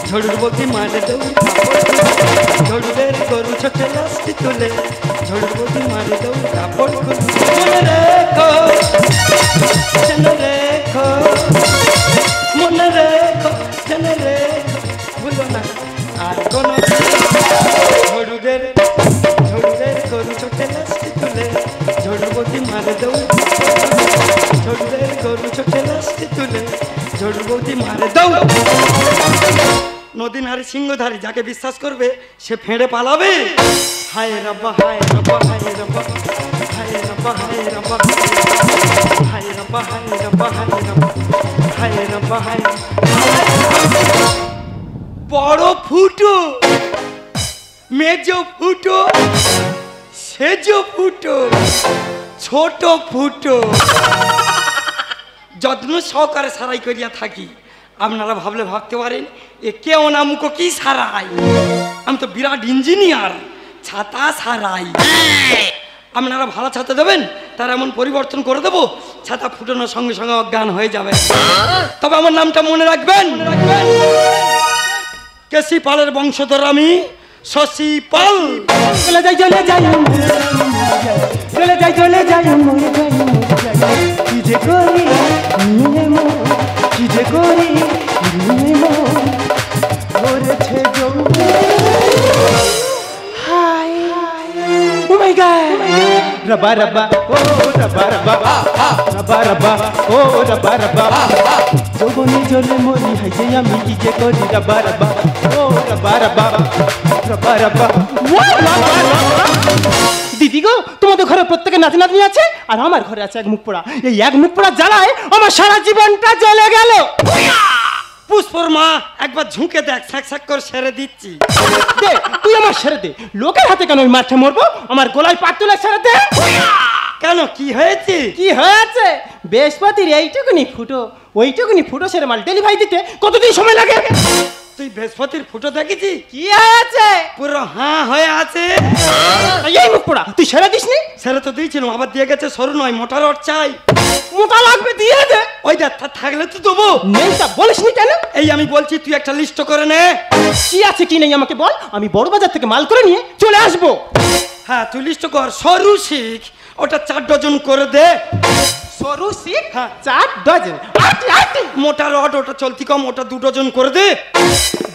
ঝড়ুর বৌদি মারে দৌড় ঝড়ুরের গরু ছোটে লাস্টি তুলে ঝড়ুর বৌদি মারে দৌড় কাপড় খুলে মনে রেখো জেনে রেখো মনে রেখো জেনে রেখো ভুলো না আর কোনো ঝড়ুরের গরু ছোটে লাস্টি তুলে ঝড়ুর বৌদি মারে দৌড় ঝড়ুরের গরু ছোটে লাস্টি তুলে ঝড়ুর বৌদি মারে দৌড়। নদী নারী সিংহধারী যাকে বিশ্বাস করবে সে ফেঁড়ে পালাবে। হায় রব্বা হায় রব্বা হায় রব্বা হায় রব্বা হায় রব্বা হায় রব্বা হায় রব্বা হায় রব্বা হায় রব্বা হায়। বড় ফুটো মেজ ফুটো সেজ ফুটো ছোট ফুটো যত্ন সহকারে সারাই করিয়া থাকি। আপনারা ভাবলে ভাবতে পারেন এ কেউ না মুখো কি সারাই, আমি তো বিরাট ইঞ্জিনিয়ার, ছাতা সারাই। আপনারা ভালো ছাতা দেবেন তার এমন পরিবর্তন করে দেবো ছাতা ফুটানোর সঙ্গে সঙ্গে অজ্ঞান হয়ে যাবে। তবে আমার নামটা মনে রাখবেন, কেসি পালের বংশধর আমি শশী পাল। চলে যাই চলে যাই চলে যাই চলে যাই কি যে করি কি যে করি ধরেছে হাই ও মাই গড রবা রবা ও রবা রবা রবা রবা ও রবা রবা যৌবনে জলে মরি হাইছে আমি কি যে করি রবা রবা ও রবা রবা রবা রবা। দিদি গো তোমাদের ঘরে প্রত্যেকে নাতি নাতনি আছে আর আমার ঘরে আছে এক মুখ পোড়া। এই এক মুখ পোড়া জ্বালায় আমার সারা জীবনটা জ্বলে গেল। পুষ্পর মা একবার ঝুঁকে দেখ, স্যাক স্যাক করে সেরে দিচ্ছি। দে তুই আমার সেরে দে, লোকের হাতে কেন ওই মাঠে মরবো, আমার গলায় পাট তুলে সেরে দে। কেন কি হয়েছে? কি হয়েছে? বৃহস্পতির এইটুকুনি ফুটো ওইটুকুনি ফুটো সেরে মাল ডেলিভারি দিতে কতদিন সময় লাগে? তুই বৃহস্পতির ফুটো দেখেছি? কি হয়েছে? পুরো হাঁ হয়ে আছে। এই মুখ পোড়া তুই সেরে দিসনি? সেরে তো দিয়েছিলাম, আবার দিয়ে গেছে সরু নয় মোটা রড চাই। মোটা লাগবে দিয়ে দে। ওই দেখ থাকলে তো দেবো। নেই তা বলিসনি কেন? এই আমি বলছি তুই একটা লিস্ট করে নে। কি আছে কি নেই আমাকে বল, আমি বড় বাজার থেকে মাল করে নিয়ে চলে আসবো। হ্যাঁ তুই লিস্ট কর। সরু শিখ ওটা 4 ডজন করে দে। সরু শিখ? হ্যাঁ 4 ডজন। আটি আটি। মোটা রড ওটা চলতি কম ওটা 2 ডজন করে দে।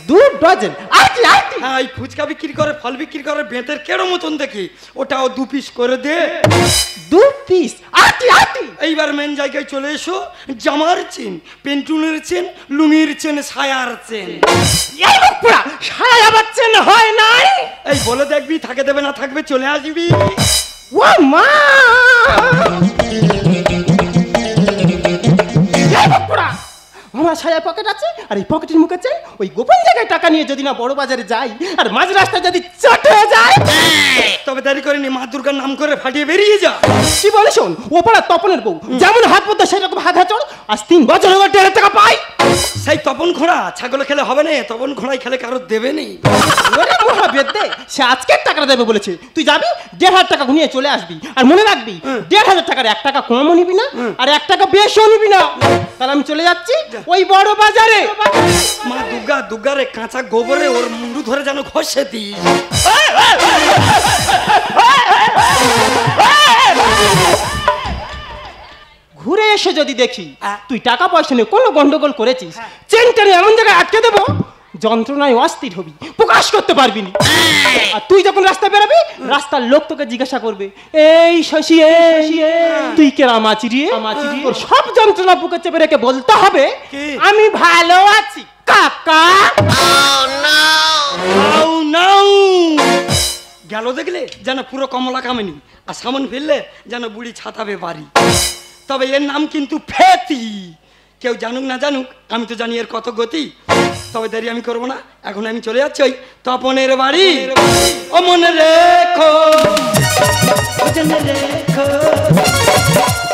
2 ডজন। আটি আটি। হ্যাঁ এই ফুচকা বিক্রি করে ফল বিক্রি করে বেতের কেড়ো মতন দেখি ওটাও 2 পিস করে দে। 2 পিস। আটি আটি। এইবার মেন জায়গায় চলে এসো। জামার চেন, পেন্টুনের চেন, লুঙ্গির চেন, সায়ার চেন। এই পুরা সায়া আবার চেন হয় নাই। এই বলে দেখবি থাকে দেবে না থাকবে চলে আসবি। ও মা আমার সায়া পকেট আছে আর এই পকেটের মুখে চেন, ওই গোপন জায়গায় টাকা নিয়ে যদি না বড় বাজারে যাই আর মাঝ রাস্তায় যদি চটে যায় তবে দেরি করিনি, মা দুর্গার নাম করে ফাটিয়ে বেরিয়ে যা। কি বলে শোন, ও পাড়া তপনের বউ যেমন হাত পড়তো সেরকম হাত হাঁচড়, আজ 3 বছর হলো 1.5 টাকা পাই। সেই তপন ঘোড়া ছাগল খেলে হবে না, তপন ঘোড়াই খেলে কারো দেবে নেই। ওরে মহাবেদ দে, সে আজকে টাকা দেবে বলেছে, তুই যাবি 1.5 টাকা ঘুরিয়ে চলে আসবি। আর মনে রাখবি 1.5 টাকার 1 টাকা কমও নিবি না আর 1 টাকা বেশিও নিবি না। তাহলে আমি চলে যাচ্ছি ওই বড় বাজারে। মা দুর্গা দুর্গারে কাঁচা গোবরে ওর মুন্ডু ধরে যেন ঘষে দিই। ঘুরে এসে যদি দেখি তুই টাকা পয়সা নিয়ে কোনো গন্ডগোল করেছিস, চেন টেনে এমন জায়গায় আটকে দেবো যন্ত্রণায় অস্থির হবি, প্রকাশ করতে পারবি না। আর তুই যখন রাস্তা বেরোবি রাস্তার লোক তোকে জিজ্ঞাসা করবে, এই শশী তুই কেরাম আছি রে? তোর সব যন্ত্রণা বুকে চেপে রেখে বলতে হবে আমি ভালো আছি কাকা। গেল দেখলে যেন পুরো কমলা কামিনী, আর সামন ফিরলে যেন বুড়ি ছাতাবে বাড়ি। তবে এর নাম কিন্তু ফেতি। কেউ জানুক না জানুক আমি তো জানি এর কত গতি। তবে দেরি আমি করবো না, এখন আমি চলে যাচ্ছি ওই তপনের বাড়ি। ও মনে রেখো জেনে রেখো,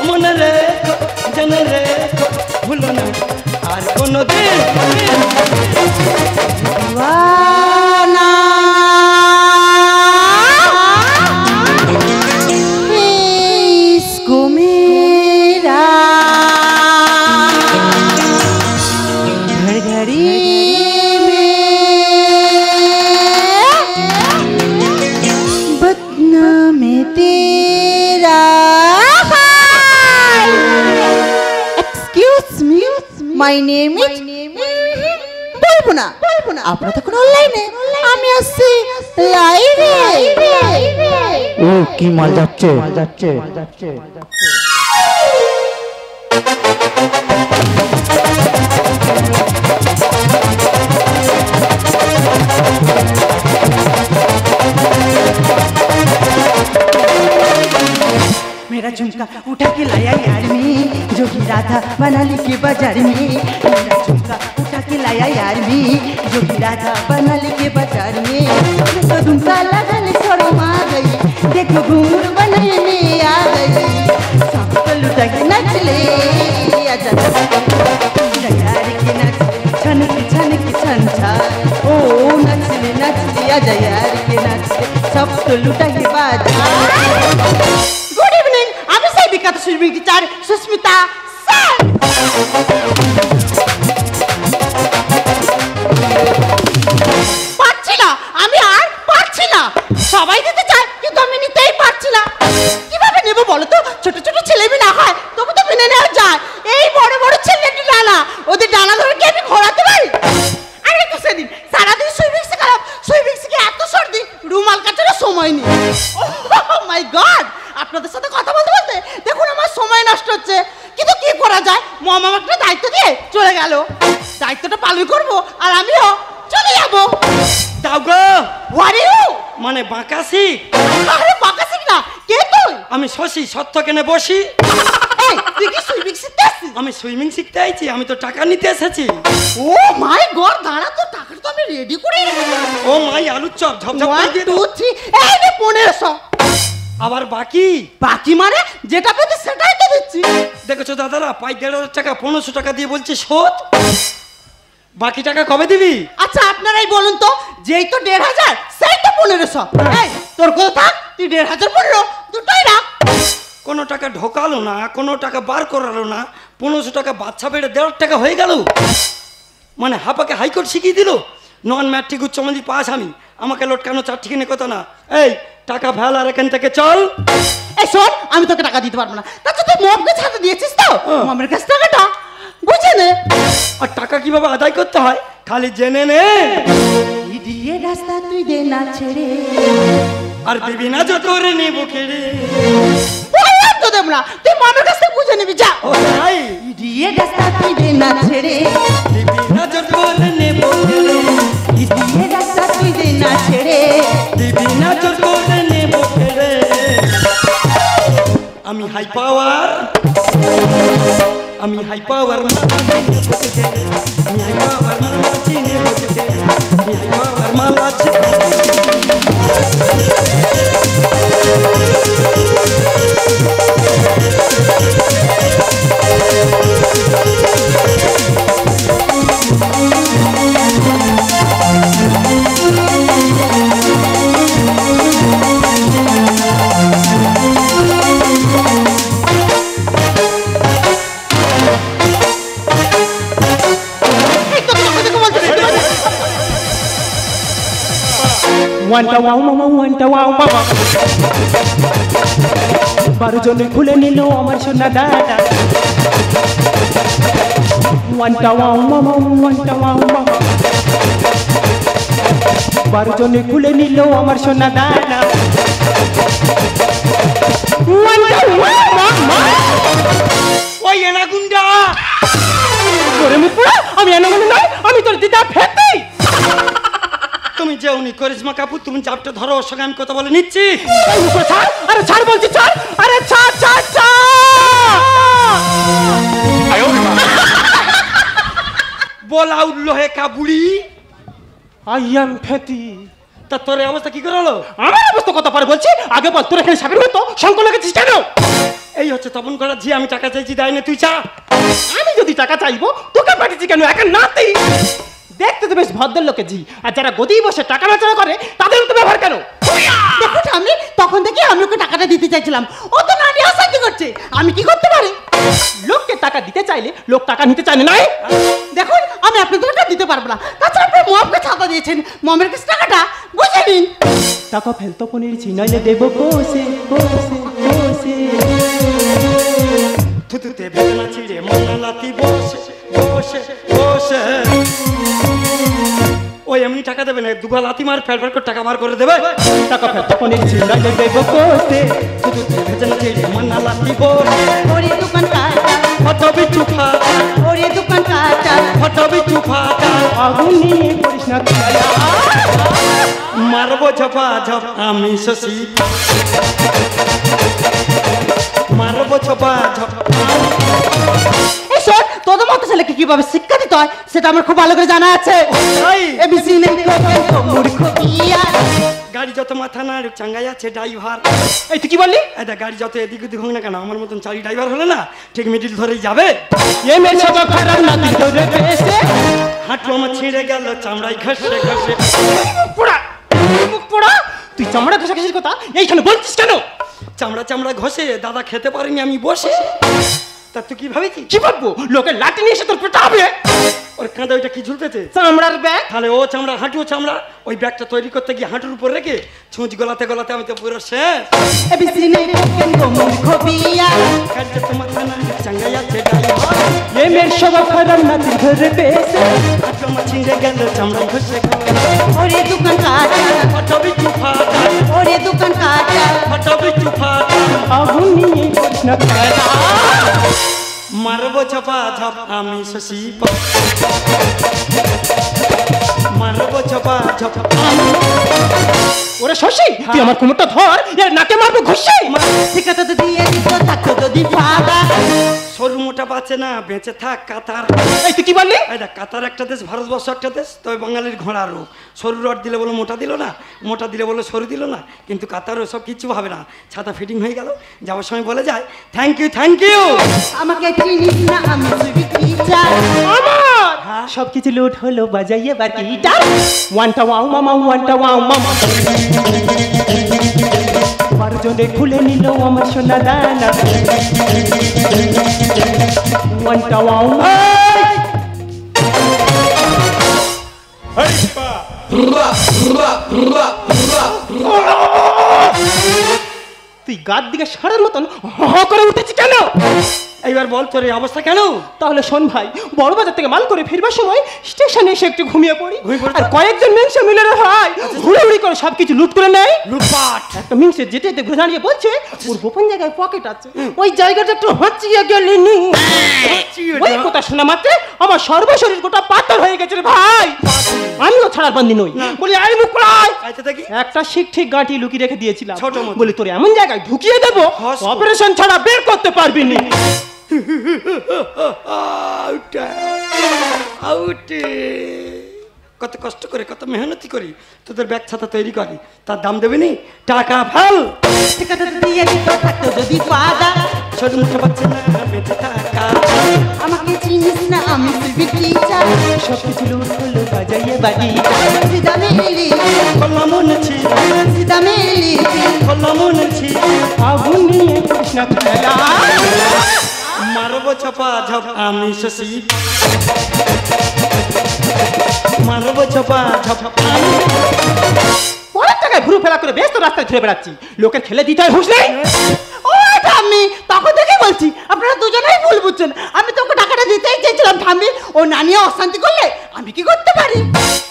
মনে রেখো জেনে রেখো, ভুলো না আর কোনো দিন। घड़ी में মাই নেম ইজ বলবো না আপনারা তখন অনলাইনে, আমি আসছি লাইভে। ও কি মাল যাচ্ছে मेरा झुमका उठा के लाया यार में, जो कि राधा बनाली के बाजार में। मेरा झुमका उठा के लाया यार में, जो कि राधा बनाली के बाजार में। तो झुमका लगाने शर्म आ गई, देखो घूर बनाने में आ गई। सब तो लुटा के नच ले आजा यार के नच छन की छन ओ नच ले आजा यार के नच सब तो लुटा के बाजार। गुड इवनिंग, আমি সেই বিখ্যাত সুরভি টিচার সুস্মিতা স্যার। পারছি না, আমি আর পারছি না। সবাই দিতে চায় কিন্তু আমি নিতেই পারছি না। কিভাবে নেব বলো তো? ছোট ছোট ছেলে মেয়ে না হয় তবু তো মেনে নেওয়া যায়। এই বড় বড় ছেলেটি ডানা, ওদের ডানা ধরে কি আমি ঘোরাতে পারি? আরে তো সেদিন সারাদিন সুইমিং শিখালাম, সুইমিং শিখে এত সর্দি রুমাল কাটার সময় নেই। ও মাই গড, আপনাদের সাথে কথা বলতে বলতে দেখুন আমার সময় নষ্ট হচ্ছে। কিন্তু কি করা যায়, মম আমাকে দায়িত্ব দিয়ে চলে গেল। দায়িত্বটা পালন করব আর আমিও চলে যাব। দাও গো। What you? মানে বাঁকাসি? আরে বাঁকাসি না, কে তুই? আমি শশী, সত্য কেনে বসি। এই তুই কি সুইমিং শিখতে আসছিস? আমি সুইমিং শিখতে আইছি, আমি তো টাকা নিতে এসেছি। ও মাই গড, দাঁড়া তো, টাকাটা তো আমি রেডি করে রেখেছি। ও মাই আলুর চপ ঝপঝপ করে 1 দিয়ে 2 দাও। 3 এই নে 1500। আবার বাকি? বাকি মানে যেটা পেতে সেটাই তো দিচ্ছি। দেখেছো দাদারা, পাই 1,500 টাকা 1500 টাকা দিয়ে বলছে শোধ। বাকি টাকা কবে দিবি? আচ্ছা আপনারাই বলুন তো, যেই তো 1500 সেই তো 1500। এই তোর কথা থাক, তুই 1500 বললো দুটোই রাখ। কোনো টাকা ঢোকালো না, কোনো টাকা বার করালো না, 1500 টাকা বাচ্চা বেড়ে 1,500 টাকা হয়ে গেল। মানে হাপাকে হাইকোর্ট শিখিয়ে দিল। নন ম্যাট্রিক উচ্চ মাধ্যমিক পাস আমি, আমাকে লটকানো চার ঠিকানে কথা না। এই টাকা ফেল আর এখান থেকে চল। এই শোন, আমি তোকে টাকা দিতে পারবো না। তাছাড়া তুই মমকে ছাড়তে দিয়েছিস তো, মমের কাছে টাকাটা বুঝে নে। আর টাকা কিভাবে আদায় করতে হয় খালি জেনে নে। দিয়ে রাস্তা তুই দে না ছেড়ে, আর দিবি না জোর করে নেবো কেড়ে। বললাম তো দেব না, তুই মমের কাছে বুঝে নিবি যা। ও তাই? দিয়ে রাস্তা তুই দে না ছেড়ে, দিবি না জোর করে নেবো কেড়ে। দিয়ে রাস্তা তুই দে না ছেড়ে, দিবি না জোর করে নেবো কেড়ে। আমি হাই পাওয়ার, আমি হাই পাওয়ার, আমি হাই পাওয়ার মাল চিনে বসেছে, আমি হাই পাওয়ার মাল আছে। ওয়ানটা ওয়াও মামা, ওয়ানটা ওয়াও মামা, 12 জনে খুলে নিল আমার সোনা দাদা। ওয়ানটা ওয়াও মামা, ওয়ানটা ওয়াও মামা, 12 জনে খুলে নিল আমার সোনা দাদা। ওয়ানটা ওয়াও মামা। ওই এনা গুন্ডা, ওরে মুকুড়া, আমি এনাগুলো নয়, আমি তোর দিদা ফেতি। তুমি যে উনি করিশ্মা কাপুর, তুমি চাপটা ধরো, ওর সঙ্গে আমি কথা বলে নিচ্ছি। ছাড়, আরে ছাড় বলছি, ছাড়, আরে ছাড় ছাড় ছাড়। বলা উঠলো হে কাবুড়ি, আই এম ফেতি। তা তোর এই অবস্থা কি করে হলো? আমার অবস্থা কথা পরে বলছি, আগে বল তোর এখানে সাবের মতো শঙ্কর লেগেছিস কেন? এই হচ্ছে তপন করা ঝি, আমি টাকা চাইছি দেয় না, তুই চা। আমি যদি টাকা চাইবো তোকে পাঠিয়েছি কেন? একা নাতি দেখতে তো বেশ ভদ্রলোকে জি, আর যারা গদি বসে টাকা নাচড়া করে তাদের তো ব্যবহার কেন? দেখো আমি তখন থেকে আমি ওকে টাকাটা দিতে চাইছিলাম, ও তো না নিয়ে অশান্তি করছে। আমি কি করতে পারি? লোককে টাকা দিতে চাইলে লোক টাকা নিতে চায় না, নাই? দেখুন আমি আপনাদের টাকা দিতে পারবো না। তাছাড়া আপনি মমকে ছাতা দিয়েছেন, মমের কাছে টাকাটা বুঝে নিন। টাকা ফেলতো পনির চিনাইলে দেবো কোসে কোসে কোসে। থুতুতে বেদনা ছিঁড়ে মন লাতি বসে বসে বসে ওই এমনি টাকা দেবে না, দুগা লাথি মার ফ্যাট ফ্যাট করে টাকা মার করে দেবে। টাকা ফের তখন চিন্তায় দেব করতে শুধু ভেজে না যে মান্না লাথি বসে ওরে দোকান কাটা ফটাবি চুফা ওরে দোকান কাটা ফটাবি চুফা আগুন নিয়ে করিস না খেলা। মারবো ঝপা ঝপ আমি শশী মারবো ঝপা ঝপ। এই শোন, তোদের মতো ছেলেকে কিভাবে শিক্ষা দিতে হয় সেটা আমার খুব ভালো করে জানা আছে। তাই এবিসি নেই মূর্খ পিয়া। গাড়ি যত মাথা না চাঙ্গাই আছে ড্রাইভার। এই তুই কি বললি? এটা গাড়ি যত এদিক ওদিক হোক না কেন, আমার মতন চারি ড্রাইভার হলে না ঠিক মিডিল ধরেই যাবে। এই মেয়ে সব খারাপ না তুই ধরে পেয়েছে হাঁটু আমার ছিঁড়ে গেল চামড়ায় ঘষে ঘষে। পোড়া মুখ পোড়া, তুই চামড়া ঘষাঘষির কথা এইখানে বলছিস কেন? চামড়া চামড়া ঘষে দাদা খেতে পারিনি আমি বসে। তা তুই কি ভাবিছি কি ভাববো? লোকের লাঠি নিয়ে এসে তোর পেটা হবে। ওর কাঁধে ওইটা কি ঝুলতেছে? চামড়ার ব্যাগ। তাহলে ও চামড়া হাঁটুও চামড়া, ওই ব্যাগটা তৈরি করতে গিয়ে হাঁটুর উপর রেখে ছুঁচ গলাতে গলাতে আমি তো পুরো শেষ। এবিসি নেই মূর্খ পিয়া। গাড়ি যত মাথা না চাঙ্গাই আছে ড্রাইভার। এই মেয়ের সব খারাপ না তুই ধরে পেয়েছে হাঁটু আমার ছিঁড়ে গেল চামড়ায় ঘষে ঘষে। ওরে দোকান কাটা ফটাবি চুফা ওরে দোকান কাটা ফটাবি চুফা। আগুন নিয়ে করিস না খেলা। মারবো ঝপা ঝপ আমি শশী মারবো ঝপা ঝপ। ওরে শশী, তুই আমার কোমরটা ধর, এর নাকে মারবো ঘুষি। শিক্ষাটা তো দিয়ে দিত থাকতো যদি ফাঁকা। সরু মোটা বাঁচে না, বেঁচে থাক কাতার। এই তুই কি বললি? এই দেখ কাতার একটা দেশ, ভারতবর্ষ একটা দেশ, তবে বাঙালির ঘোড়া রোগ। সরু রড দিলে বলো মোটা দিল না, মোটা দিলে বলো সরু দিল না, কিন্তু কাতারও সব কিছু হবে না। ছাতা ফিটিং হয়ে গেল, যাওয়ার সময় বলে যায় থ্যাংক ইউ থ্যাংক ইউ। আমাকে চিনিস না আমি সুবি টিচার। আমার সবকিছু লুট হলো, বাজাইয়ে বাকিটা। ওয়ানটা ওয়াও মামা, ওয়ানটা ওয়াও মামা। 12 জনে খুলে নিল আমার সোনা দানা। ওয়ানটা ওয়াও। তুই গাদ দিকে সারার মতন হ করে উঠেছি কেন? এইবার বল তোর এই অবস্থা কেন? তাহলে শোন ভাই, বড় বাজার থেকে মাল করে ফিরবার সময় স্টেশনে এসে একটু ঘুমিয়ে পড়ি। আর কয়েকজন মিনসে মিলে রে ভাই হুড়ি করে সবকিছু লুট করে নেয়। লুটপাট। একটা মিনসে যেতে যেতে ঘুরে দাঁড়িয়ে বলছে ওর গোপন জায়গায় পকেট আছে, ওই জায়গাটা একটু হাঁচিয়ে গেলেনি। ওই কথা শোনা মাত্রে আমার সর্বশরীর গোটা পাথর হয়ে গেছে রে ভাই। আমিও ছাড়ার বান্দি নই, বলি আই মুখ পড়াই। একটা শিখ ঠিক গাঁটি লুকিয়ে রেখে দিয়েছিলাম, বলি তোর এমন জায়গায় ঢুকিয়ে দেবো অপারেশন ছাড়া বের করতে পারবি না। কত কষ্ট করে কত মেহনতি করি তোদের ব্যাগ ছাতা তৈরি করি, তার দাম দেবে নি? টাকা ফেল। শিক্ষাটা তো দিয়ে দিত থাকতো যদি ফাঁকা। ছোট মুখে পাচ্ছে না বেঁচে থাকা। আমাকে চিনিস না আমি সুবি টিচার। সবকিছু লুট হলো, বাজাইয়ে বাকিটা। সিধা মেলি খোলা মন ছি সিধা মেলি খোলা মন ছি। আগুন নিয়ে কৃষ্ণ খেলা। মারবো ছপা ঝপ আমি শশী মারবো ছপা ঝপ। অনেক জায়গায় ঘুরু ফেলা করে ব্যস্ত রাস্তায় ঘুরে বেড়াচ্ছি, লোকের খেলে দিতে হয় হুঁশ নেই। ও ঠাম্মি, তখন থেকে বলছি আপনারা দুজনেই ভুল বুঝছেন। আমি তোকে টাকাটা দিতেই চেয়েছিলাম ঠাম্মি, ও নানিয়ে অশান্তি করলে আমি কি করতে পারি?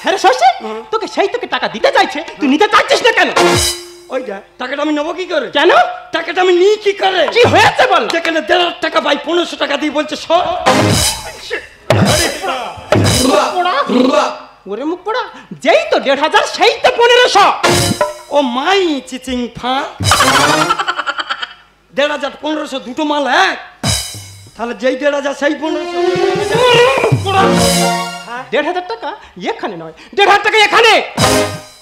হ্যাঁ রে শশী, তোকে সেই তোকে টাকা দিতে চাইছে, তুই নিতে চাচ্ছিস না কেন? ওই যা টাকাটা আমি নেবো কি করে? কেন? টাকাটা আমি নিই কি করে? কি হয়েছে বল? যেখানে 1.5 টাকা পাই 1500 টাকা দিয়ে বলছে সব। ওরে মুখ পড়া, যেই তো 1500 সেই তো 1500। ও মাই চিচিং ফা। 1500 1500 দুটো মাল এক, তাহলে যেই 1500 সেই 1500। 1500 টাকা এখানে নয়, 1500 টাকা এখানে।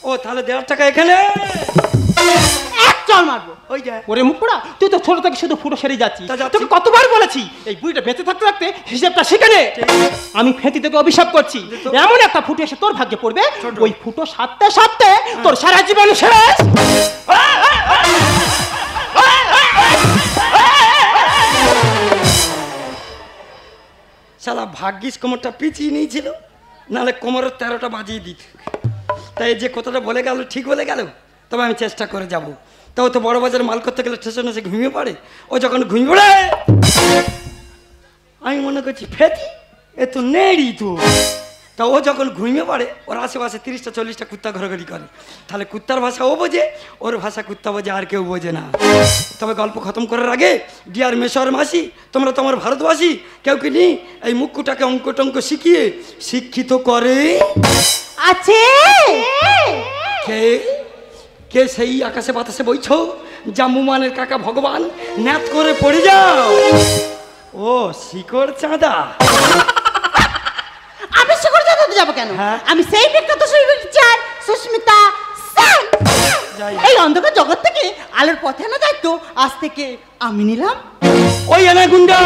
ও তাহলে 1.5 টাকা এখানে এক চল মারবো। ওই যা ওরে মুখ পড়া, তুই তো ছোট থেকে শুধু ফুটো সেরে যাচ্ছিস। তা যাচ্ছি। তোকে কতবার বলেছি এই বুড়িটা বেঁচে থাকতে থাকতে হিসেবটা শিখে নে। আমি ফেঁতি থেকে অভিশাপ করছি, এমন একটা ফুটো এসে তোর ভাগ্যে পড়বে, ওই ফুটো সাথে সাথে তোর সারা জীবন শেষ। শালা ভাগ্যিস কোমরটা পিছিয়ে নিয়েছিল, নাহলে কোমরের 13টা বাজিয়ে দিত। তাই যে কথাটা বলে গেল ঠিক বলে গেল, তবে আমি চেষ্টা করে যাব। তাও তো বড় বাজারে মাল করতে গেলে স্টেশনে এসে ঘুমিয়ে পড়ে। ও যখন ঘুমিয়ে পড়ে আমি মনে করছি ফেতি এ তো নেড়ি তো। তা ও যখন ঘুমিয়ে পড়ে ওর আশেপাশে 30টা 40টা কুত্তা ঘোরাঘুরি করে, তাহলে কুত্তার ভাষা ও বোঝে, ওর ভাষা কুত্তা বোঝে, আর কেউ বোঝে না। তবে গল্প খতম করার আগে ডিয়ার মেশর মাসি, তোমরা তো আমার ভারতবাসী, কেউ কি নি এই মুক্কুটাকে অঙ্ক টঙ্ক শিখিয়ে শিক্ষিত করে? আছে কে কে সেই আকাশে বাতাসে বইছ জাম্মুমানের কাকা ভগবান, ন্যাত করে পড়ে যাও। ও শিকড় চাঁদা। আমি শিকড় চাঁদাতে যাবো কেন? হ্যাঁ? আমি সেই বিখ্যাত সুবিচার সুস্মিতা সেন। যাই। এই অন্ধকার জগৎ থেকে আলোর পথে আনা দায়িত্ব আজ থেকে আমি নিলাম। ওই এনে গুন্ডা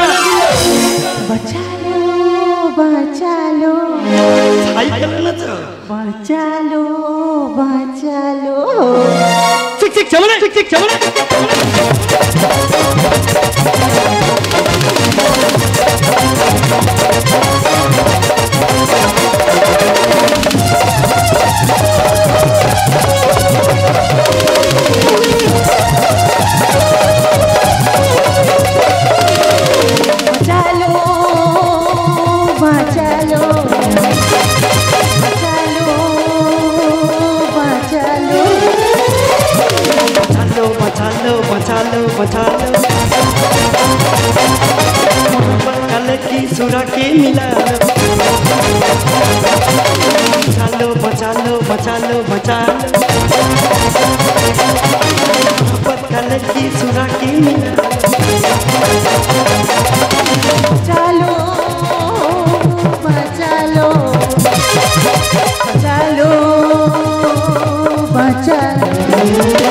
বাঁচালো বাঁচালো সাইকেল এনেছো? বাঁচালো বাঁচালো। ঠিক ঠিক চলো না, ঠিক ঠিক চলো না। বাঁচালো বাঁচালো বাঁচালো বাঁচালো। बचालो बचालो बचालो कल की सुरा के मिला। बचालो बचालो बचालो बचालो कल की सुरा के मिला। बचालो बचालो बचालो बचालो।